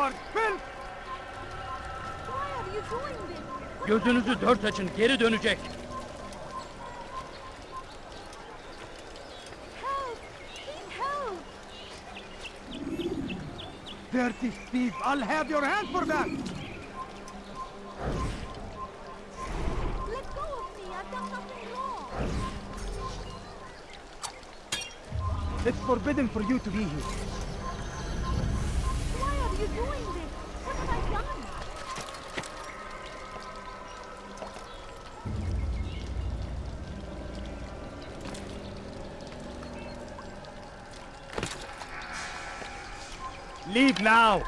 coward! Filth! Why are you doing this? Gözünüzü dört açın, geri dönecek. Help! Please help! Dirty thief! I'll have your hand for that! Let go of me! I've done nothing wrong! It's forbidden for you to be here. Why are you doing this? What have I done? Leave now!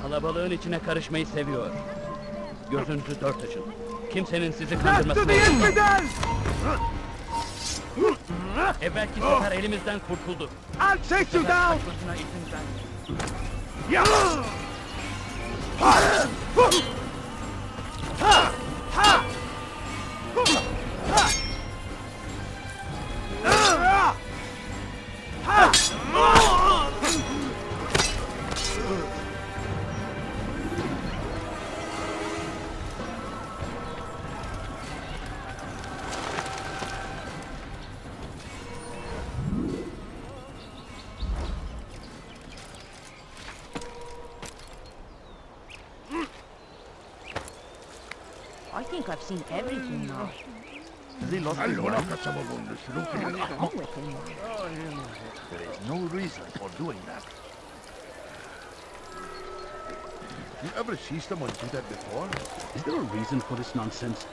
Kalabalığın içine karışmayı seviyor. Gözünüzü dört açın. Kimsenin sizi Death to kandırmasına the izin vermeyin. infidels! Evvelki sefer elimizden kurtuldu. I'll chase you down! Kaçmasına izin vermeyin. I think I've seen everything now. Allora facciamo con nessuno che I'm with him. There is no reason for doing that. You ever see someone do that before? Is there a reason for this nonsense?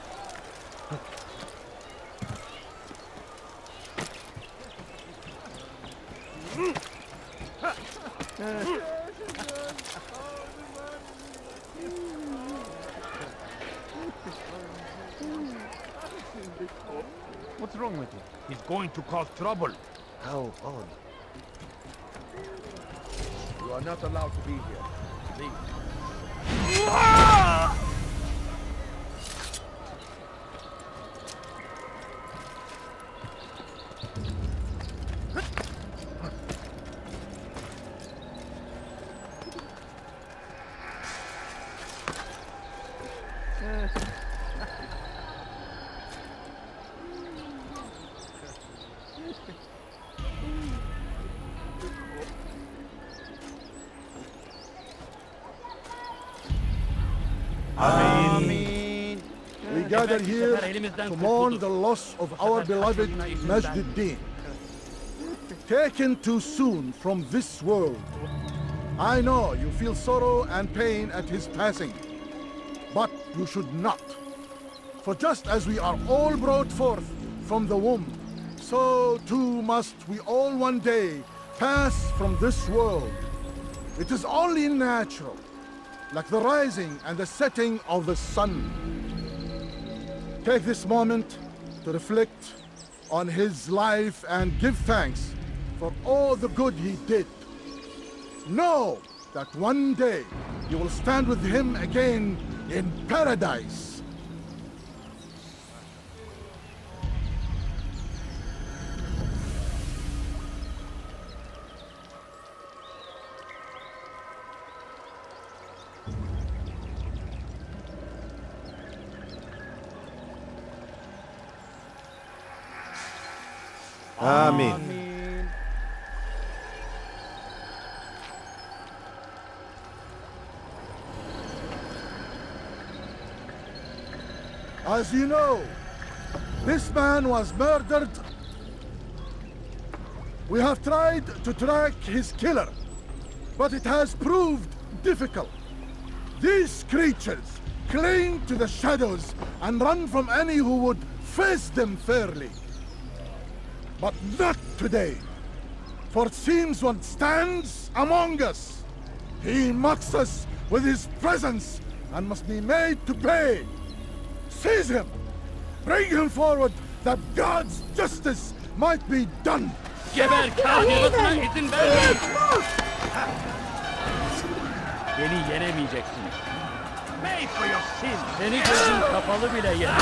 What's wrong with him? He's going to cause trouble. How odd. You are not allowed to be here. Leave. We gather Evvelki here sefer elimizden to mourn kurtuldu. the loss of our beloved Majduddin, taken too soon from this world. I know you feel sorrow and pain at his passing, but you should not. For just as we are all brought forth from the womb, so too must we all one day pass from this world. It is only natural, like the rising and the setting of the sun. Take this moment to reflect on his life and give thanks for all the good he did. Know that one day you will stand with him again in paradise. Amen. As you know, this man was murdered. We have tried to track his killer, but it has proved difficult. These creatures cling to the shadows and run from any who would face them fairly. But not today, for it seems one stands among us. He mocks us with his presence and must be made to pay. Seize him! Bring him forward that God's justice might be done! Geber kaldırmasına izin vermeyin. Beni yenemeyeceksiniz. Pay for your sins. Seni gözün kapalı bile yeter.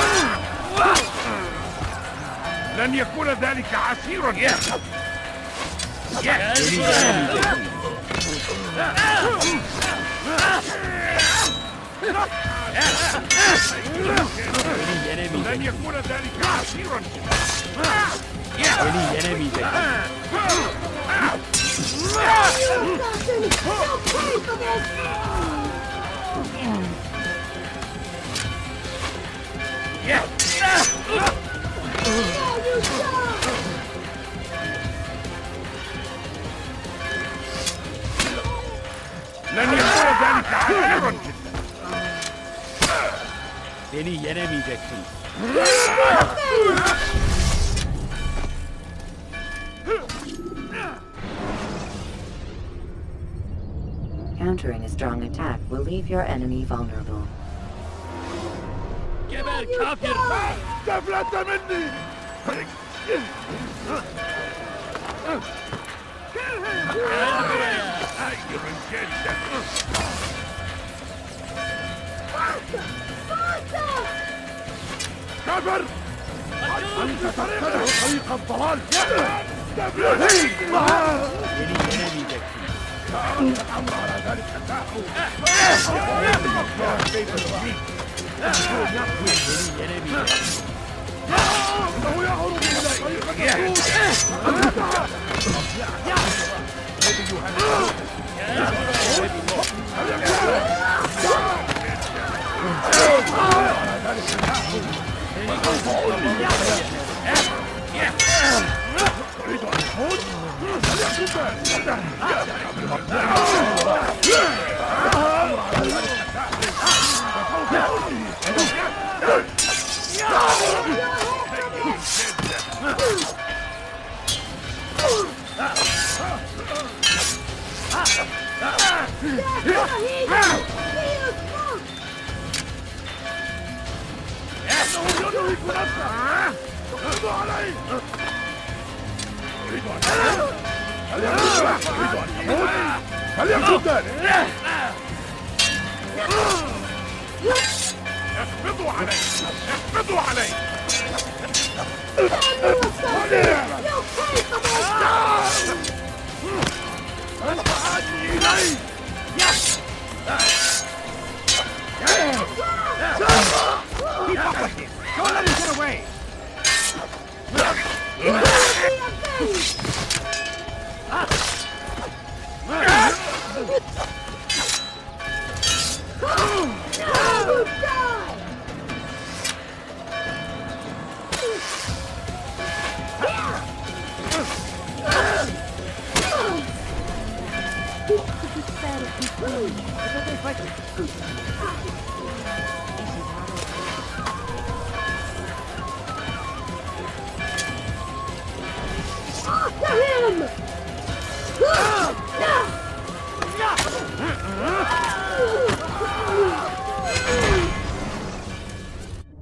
لن يكون ذلك عسيرا. Gel buraya. Beni yenemeyecek. لن يكون ذلك عسيرا. Beni yenemeyecek. لن يكون ذلك عسيرا جدا. Beni yenemeyeceksin. Countering a strong attack will leave your enemy vulnerable. Geber kafir. استفلت مني. Gel buraya. أي جدا. كفر. أنت تتبع طريق الضلال. Beni yenemeyeceksin. الأمر على ذلك Beni yenemeyeceksin. إنه يهرب إليك. فليكن ذلك. اخفضوا علي. اخفضوا علي. ارفعني إلي. Don't let me get away.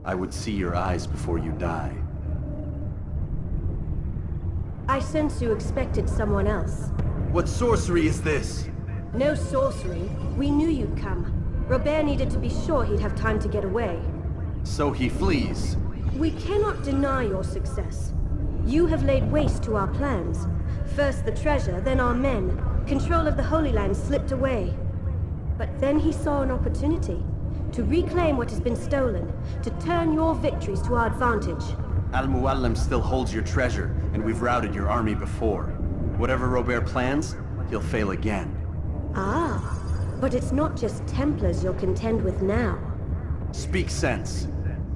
I would see your eyes before you die. I sense you expected someone else. What sorcery is this? No sorcery. We knew you'd come. Robert needed to be sure he'd have time to get away. So he flees. We cannot deny your success. You have laid waste to our plans. First the treasure, then our men. Control of the Holy Land slipped away. But then he saw an opportunity to reclaim what has been stolen, to turn your victories to our advantage. Al-Mualim still holds your treasure, and we've routed your army before. Whatever Robert plans, he'll fail again. Ah, but it's not just Templars you'll contend with now. Speak sense.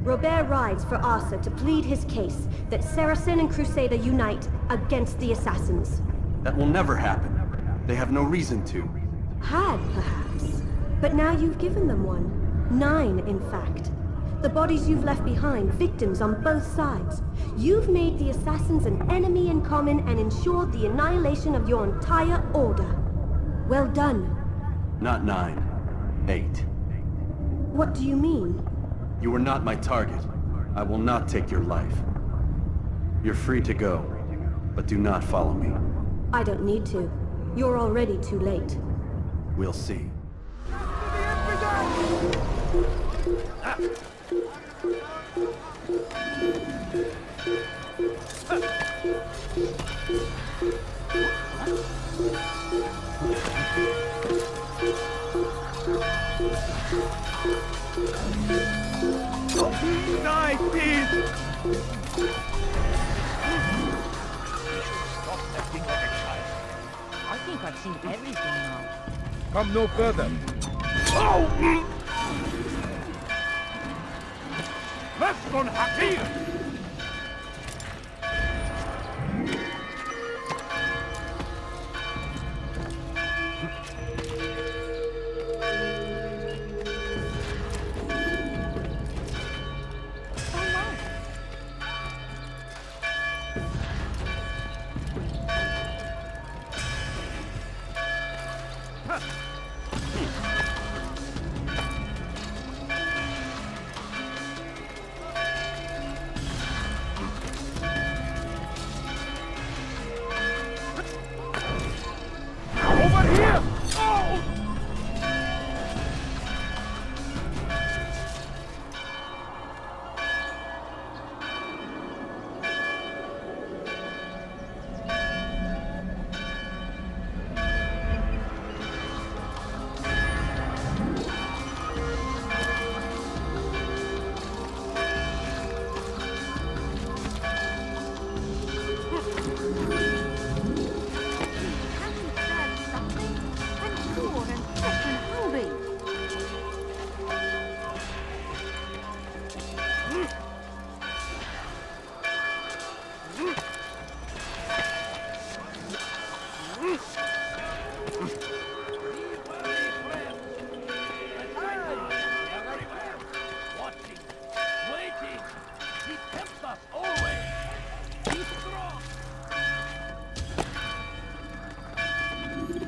Robert rides for Arsa to plead his case that Saracen and Crusader unite against the Assassins. That will never happen. They have no reason to. Had, perhaps. But now you've given them one. 9, in fact. The bodies you've left behind, victims on both sides. You've made the Assassins an enemy in common and ensured the annihilation of your entire order. Well done. Not 9. 8. What do you mean? You were not my target. I will not take your life. You're free to go, but do not follow me. I don't need to. You're already too late. We'll see. Die, please! Stop acting like a child. I think I've seen everything now. Come no further. Oh! Lefton Hakir!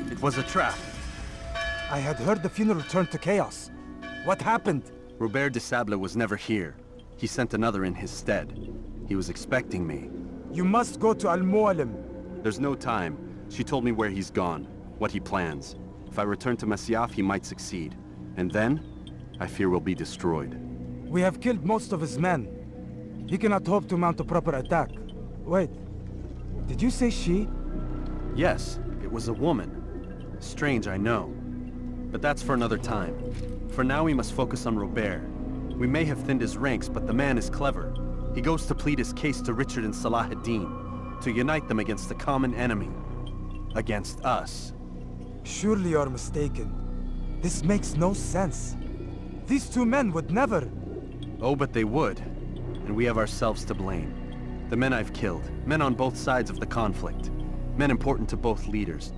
It was a trap. I had heard the funeral turned to chaos. What happened? Robert de Sable was never here. He sent another in his stead. He was expecting me. You must go to Al-Mualim. There's no time. She told me where he's gone, what he plans. If I return to Masyaf, he might succeed. And then, I fear we'll be destroyed. We have killed most of his men. He cannot hope to mount a proper attack. Wait, did you say she? Yes, it was a woman. Strange, I know. But that's for another time. For now, we must focus on Robert. We may have thinned his ranks, but the man is clever. He goes to plead his case to Richard and Salah ad-Din, to unite them against the common enemy. Against us. Surely you're mistaken. This makes no sense. These two men would never... Oh, but they would. And we have ourselves to blame. The men I've killed, men on both sides of the conflict. Men important to both leaders.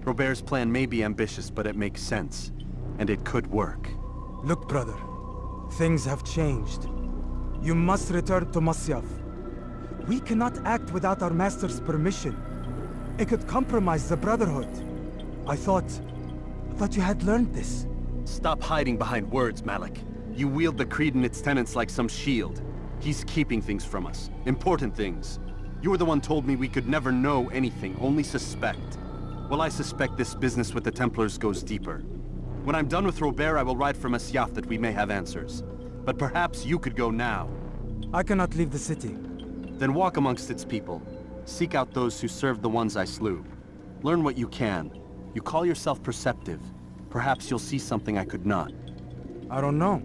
Robert's plan may be ambitious, but it makes sense. And it could work. Look, brother. Things have changed. You must return to Masyaf. We cannot act without our master's permission. It could compromise the Brotherhood. I thought you had learned this. Stop hiding behind words, Malik. You wield the Creed and its tenets like some shield. He's keeping things from us. Important things. You were the one told me we could never know anything, only suspect. Well, I suspect this business with the Templars goes deeper. When I'm done with Robert, I will ride for Masyaf that we may have answers. But perhaps you could go now. I cannot leave the city. Then walk amongst its people. Seek out those who served the ones I slew. Learn what you can. You call yourself perceptive. Perhaps you'll see something I could not. I don't know.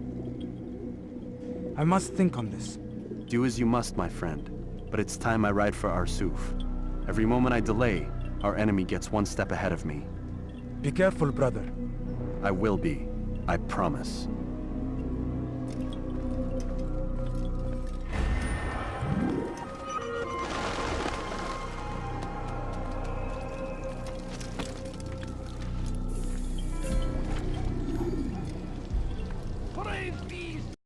I must think on this. Do as you must, my friend. But it's time I ride for Arsuf. Every moment I delay, our enemy gets one step ahead of me. Be careful, brother. I will be. I promise.